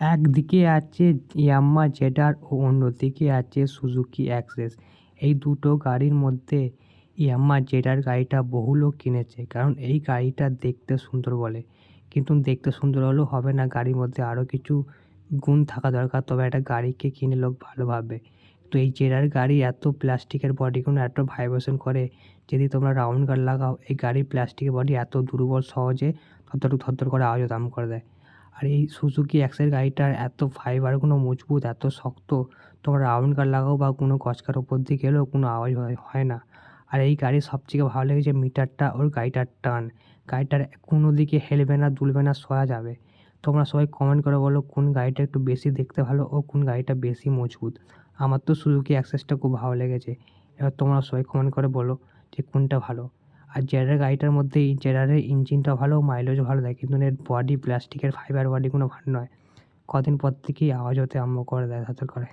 একদিকে আছে ইয়ামাহা জেড-আর ও অন্যদিকে আছে সুজুকি অ্যাক্সেস। এই দুটো গাড়ির মধ্যে ইয়ামাহা জেড-আর গাড়িটা বহু লোক কিনেছে, কারণ এই গাড়িটা দেখতে সুন্দর বলে। কিন্তু দেখতে সুন্দর হলেও হবে না, গাড়ির মধ্যে আরও কিছু গুণ থাকা দরকার, তবে একটা গাড়িকে কিনে লোক ভালো ভাববে। তো এই জেড-আর গাড়ি এত প্লাস্টিকের বডিগুলো এত ভাইব্রেশন করে, যদি তোমরা রাউন্ড গার্ড লাগাও এই গাড়ির প্লাস্টিকের বডি এত দুর্বল, সহজে থরথর করে আওয়াজ দাম করে দেয়। আর এই সুজুকি অ্যাক্সের গাড়িটার এত ফাইবারগুলো মজবুত, এত শক্ত, তোমরা রাউন্ড গার্ড লাগাও বা কোনো গছকার ওপর দিয়ে গেলেও কোনো আওয়াজ হয় না। আর এই গাড়ির সবথেকে ভালো লেগেছে মিটারটা, ওর গাড়িটার টান। গাড়িটার কোনো দিকে হেলবে না, দুলবে না, সোজা যাবে। তোমরা সবাই কমেন্ট করে বলো কোন গাড়িটা একটু বেশি দেখতে ভালো ও কোন গাড়িটা বেশি মজবুত। আমার তো সুজুকি অ্যাক্সেসটা খুব ভালো লেগেছে। এবার তোমরা সবাই কমেন্ট করে বলো যে কোনটা ভালো। আর জেডার গাড়িটার মধ্যে এই জেডারের ইঞ্জিনটা ভালো, মাইলেজও ভালো দেয়, কিন্তু এর বডি প্লাস্টিকের ফাইবার বডি কোনো ভালো নয়। কদিন পর থেকেই আওয়াজ হতে আরম্ভ করে দেয়, করে।